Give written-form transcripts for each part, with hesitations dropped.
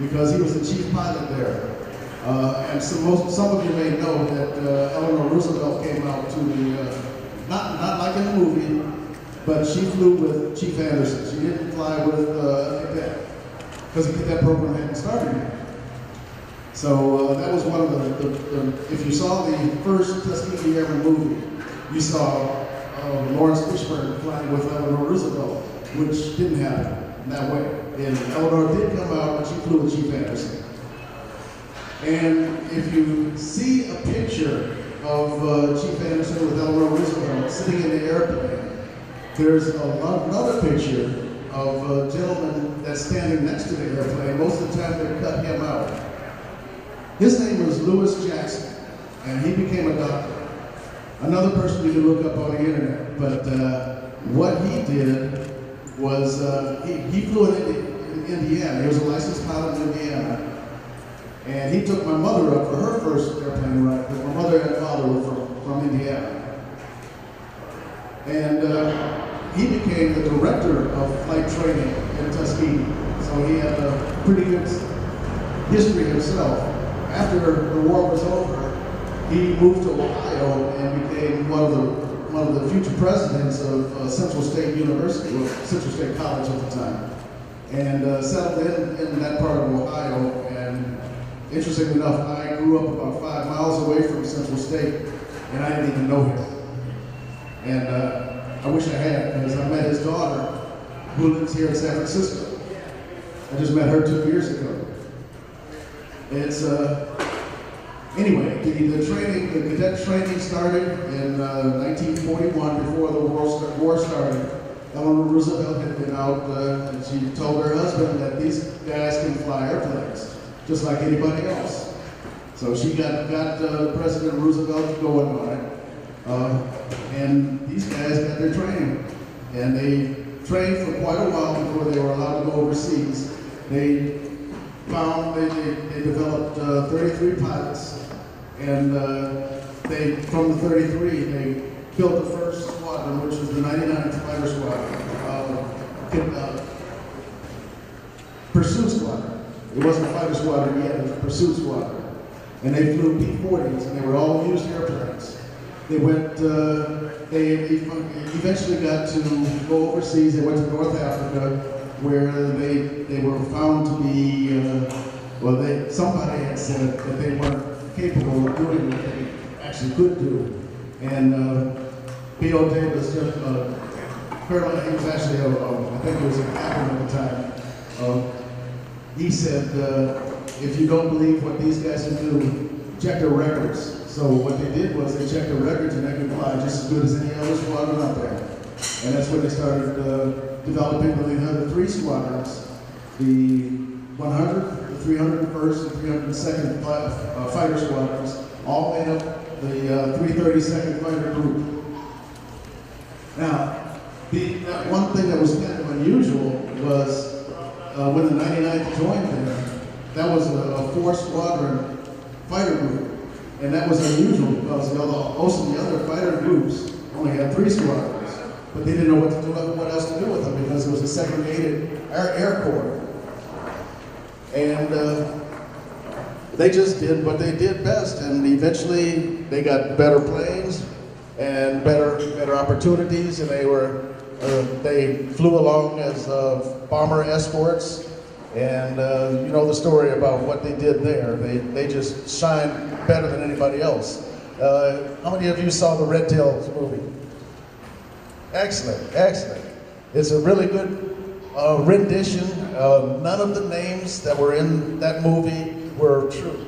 because he was the chief pilot there. And some of you may know that Eleanor Roosevelt came out to the, not like in the movie, but she flew with Chief Anderson. She didn't fly with a cadet, because the cadet program hadn't started yet. So that was one of the, if you saw the first Tuskegee Airmen movie, you saw Lawrence Fishburne flying with Eleanor Roosevelt, which didn't happen that way. And Eleanor did come out, but she flew with Chief Anderson. And if you see a picture of Chief Anderson with Eleanor Roosevelt sitting in the airplane, there's another picture of a gentleman that's standing next to the airplane. Most of the time they cut him out. His name was Lewis Jackson, and he became a doctor. Another person you can look up on the internet, but what he did was he flew in Indiana. He was a licensed pilot in Indiana. And he took my mother up for her first airplane ride, because my mother and father were from Indiana. And he became the director of flight training in Tuskegee. So he had a pretty good history himself. After the war was over, he moved to Ohio and became one of the future presidents of Central State University, or Central State College at the time, and settled in that part of Ohio. And interestingly enough, I grew up about 5 miles away from Central State, and I didn't even know him. And I wish I had, because I met his daughter, who lives here in San Francisco. I just met her 2 years ago. It's, anyway, the cadet training started in 1941, before the war started. Eleanor Roosevelt had been out, and she told her husband that these guys can fly airplanes, just like anybody else. So she got President Roosevelt going on it. And these guys got their training. And they trained for quite a while before they were allowed to go overseas. They developed 33 pilots. And from the 33, they built the first squadron, which was the 99th Fighter Squadron, Pursuit Squadron. It wasn't a fighter squadron yet, it was a pursuit squadron. And they flew P-40s, and they were all used airplanes. They eventually got to go overseas. They went to North Africa, where they were found to be, somebody had said that they weren't capable of doing what they actually could do. And B.O. Davis, Colonel, he was actually, I think he was a captain at the time, he said, if you don't believe what these guys can do, check their records. So what they did was they checked their records, and they could fly just as good as any other squadron out there. And that's when they started developing the other 3 squadrons, the 100, the 301st, and 302nd fighter squadrons, all made up the 332nd Fighter Group. Now, one thing that was kind of unusual was when the 99th joined there, that was a 4-squadron fighter group. And that was unusual because most of the other fighter groups only had 3 squadrons, but they didn't know what else to do with them, because it was a segregated air corps. And they just did what they did best, and eventually they got better planes and better opportunities, and they flew along as bomber escorts. And you know the story about what they did there. They just shined better than anybody else. How many of you saw the Red Tails movie? Excellent, excellent. It's a really good rendition. None of the names that were in that movie were true.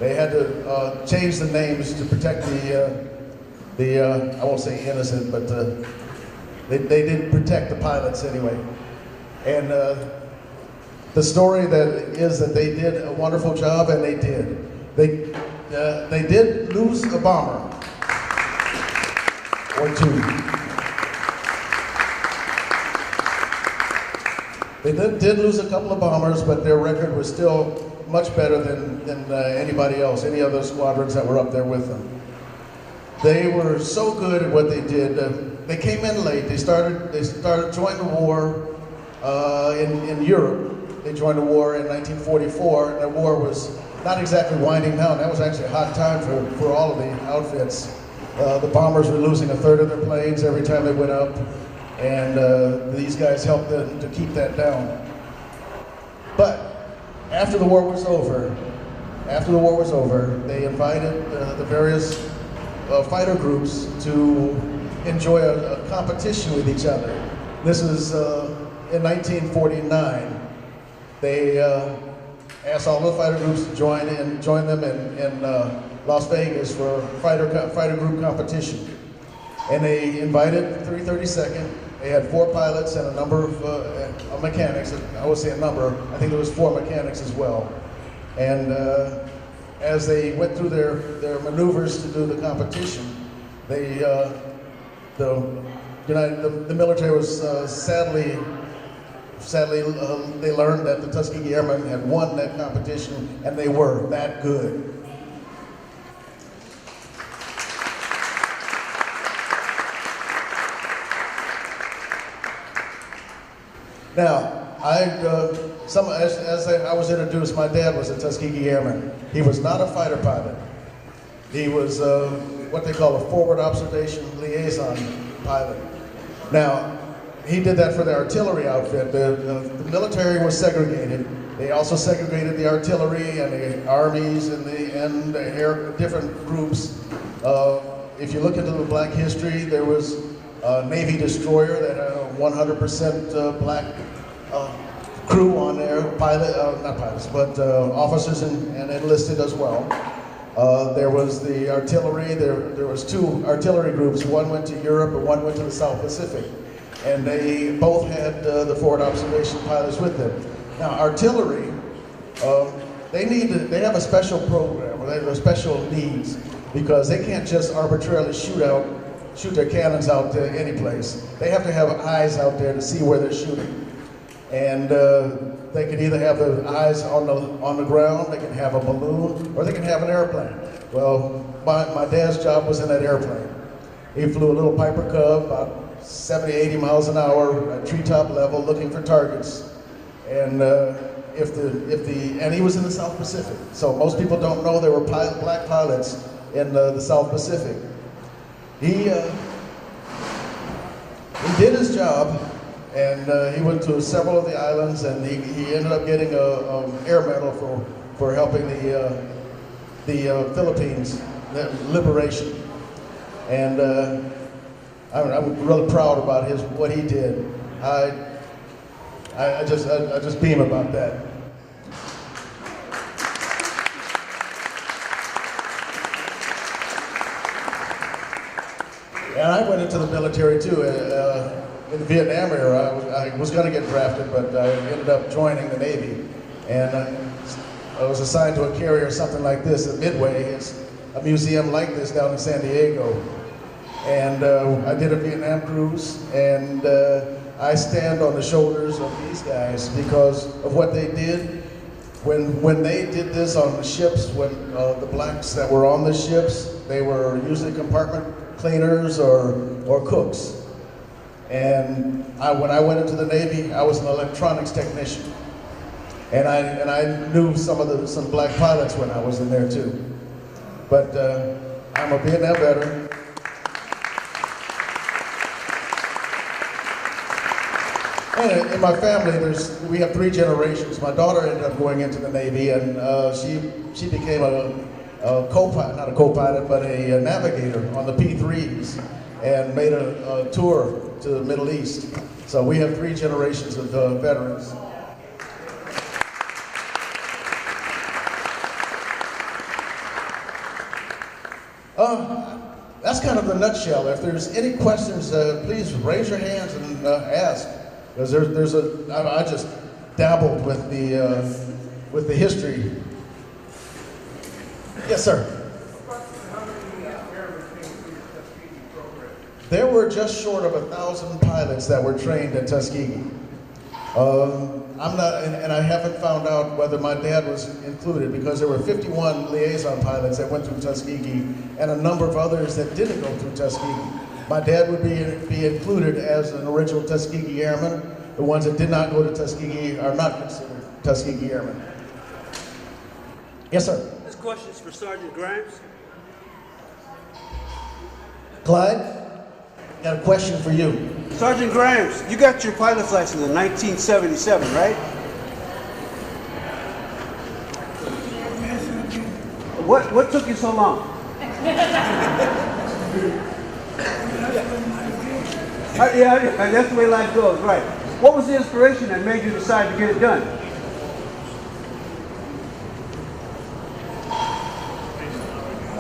They had to change the names to protect the I won't say innocent, but they did protect the pilots anyway. And the story is that they did a wonderful job, and they did. They did lose a bomber or 2. They did lose a couple of bombers, but their record was still much better than anybody else, any other squadrons that were up there with them. They were so good at what they did. They came in late. They started joining the war in Europe. They joined the war in 1944, and the war was not exactly winding down. That was actually a hot time for all of the outfits. The bombers were losing a third of their planes every time they went up, and these guys helped them to keep that down. But after the war was over, they invited the various fighter groups to enjoy a competition with each other. This was in 1949. They asked all the fighter groups to join them in Las Vegas for fighter group competition. And they invited 332nd. They had 4 pilots and a number of mechanics. I would say a number. I think there was 4 mechanics as well. And as they went through their maneuvers to do the competition, the military was sadly they learned that the Tuskegee Airmen had won that competition, and they were that good. Now, as I was introduced, my dad was a Tuskegee Airman. He was not a fighter pilot. He was what they call a forward observation liaison pilot. Now, he did that for the artillery outfit. The military was segregated. They also segregated the artillery and the armies and the air different groups. If you look into the black history, there was a Navy destroyer that had a 100% black crew on there, not pilots, but officers and enlisted as well. There was the artillery. There was 2 artillery groups. One went to Europe and one went to the South Pacific. And they both had the forward observation pilots with them. Now, artillery, they have a special program, or they have special needs, because they can't just arbitrarily shoot their cannons out to any place. They have to have eyes out there to see where they're shooting. And they can either have the eyes on the ground, they can have a balloon, or they can have an airplane. Well, my dad's job was in that airplane. He flew a little Piper Cub, about 70, 80 miles an hour at treetop level, looking for targets. And and he was in the South Pacific. So most people don't know there were black pilots in the South Pacific. He did his job, and he went to several of the islands, and he ended up getting an air medal for helping the Philippines liberation. And I'm really proud about what he did. I just beam about that. And I went into the military too. In the Vietnam era, I was going to get drafted, but I ended up joining the Navy. And I was assigned to a carrier, something like this at Midway. It's a museum like this down in San Diego. And I did a Vietnam cruise, and I stand on the shoulders of these guys because of what they did. When they did this on the ships, when the blacks that were on the ships, they were usually compartment cleaners or cooks. And when I went into the Navy, I was an electronics technician. And I knew some black pilots when I was in there too. But I'm a Vietnam veteran. And in my family, we have 3 generations. My daughter ended up going into the Navy, and she became a co-pilot, not a co-pilot, but a navigator on the P-3s, and made a tour to the Middle East. So we have 3 generations of veterans. That's kind of the nutshell. If there's any questions, please raise your hands and ask. Because I just dabbled with the history. Yes, sir. How many airmen came through your Tuskegee program? There were just short of 1,000 pilots that were trained at Tuskegee. I'm not, and I haven't found out whether my dad was included, because there were 51 liaison pilots that went through Tuskegee and a number of others that didn't go through Tuskegee. My dad would be included as an original Tuskegee Airman. The ones that did not go to Tuskegee are not considered. Tuskegee Airmen. Yes, sir. This question is for Sergeant Grimes. Clyde, got a question for you. Sergeant Grimes, you got your pilot's license in 1977, right? What took you so long? Yeah, that's the way life goes, right. What was the inspiration that made you decide to get it done?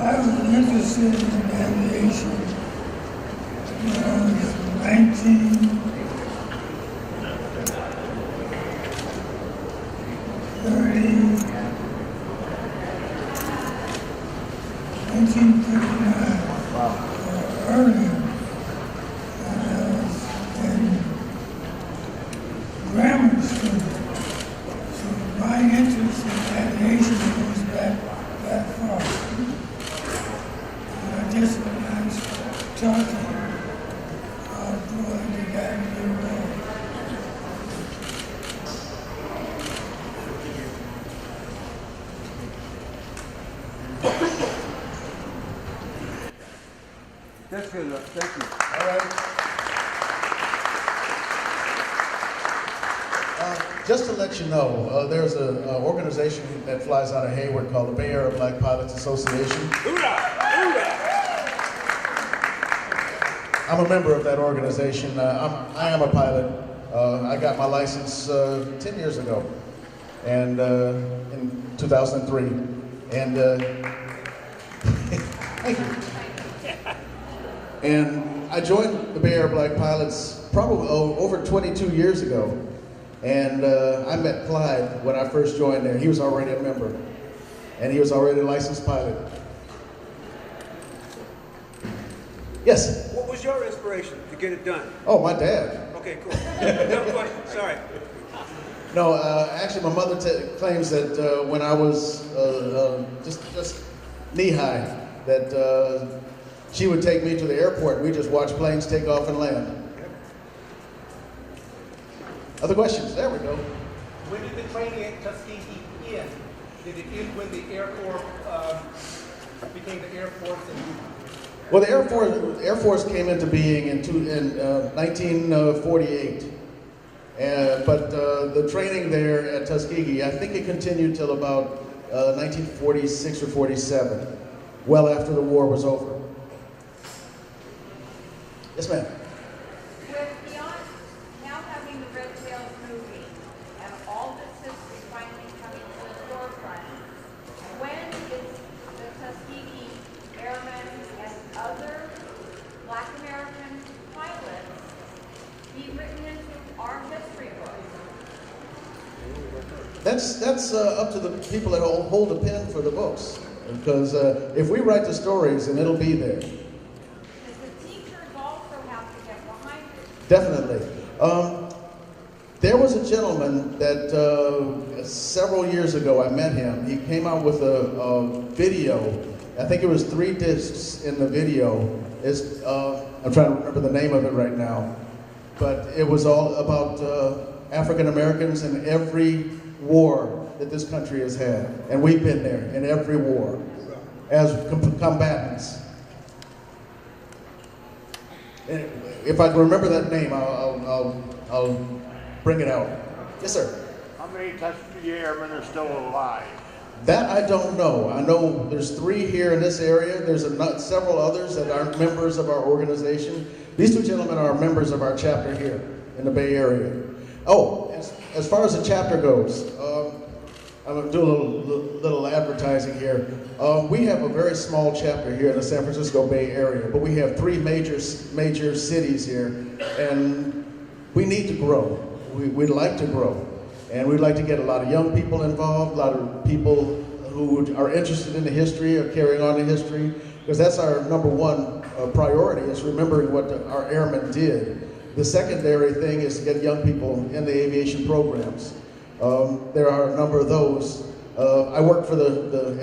I was interested in aviation when I was 1939. Wow. Earlier. And I was in grammar school. So my interest in aviation goes back that far. I just when I was talking, I'll go into that new role. That's good enough, thank you. All right. Just to let you know, there's an organization that flies out of Hayward called the Bay Area Black Pilots Association. Hoorah! Hoorah! I'm a member of that organization. I am a pilot. I got my license 10 years ago, and in 2003. And thank you. And I joined the Bay Area Black Pilots probably over 22 years ago. And I met Clyde when I first joined there. He was already a member, and he was already a licensed pilot. Yes? What was your inspiration to get it done? Oh, my dad. Okay, cool. No question, sorry. No, actually, my mother claims that when I was just knee-high, that she would take me to the airport. We just watch planes take off and land. Other questions? There we go. When did the training at Tuskegee end? Did it end when the Air Corps became the Air Force? Well, the Air Force came into being in 1948. But the training there at Tuskegee, I think it continued till about 1946 or 47, well after the war was over. Yes, ma'am. With beyond now having the Red Tails movie and all this history finally coming to the forefront, when is the Tuskegee Airmen and other Black American pilots be written into our history books? That's up to the people that hold the pen for the books. Because if we write the stories, then it'll be there. Definitely. There was a gentleman that several years ago I met him. He came out with a video. I think it was 3 discs in the video. I'm trying to remember the name of it right now. But it was all about African Americans in every war that this country has had. And we've been there in every war as combatants. And if I remember that name, I'll bring it out. Yes, sir. How many Tuskegee Airmen are still alive? That I don't know. I know there's 3 here in this area. There's several others that aren't members of our organization. These 2 gentlemen are members of our chapter here in the Bay Area. Oh, as far as the chapter goes, I'm going to do a little advertising here. We have a very small chapter here in the San Francisco Bay Area, but we have 3 major cities here, and we need to grow. We'd like to grow, and we'd like to get a lot of young people involved, a lot of people who are interested in the history or carrying on the history, because that's our number 1 priority, is remembering what our airmen did. The secondary thing is to get young people in the aviation programs. There are a number of those. I work for the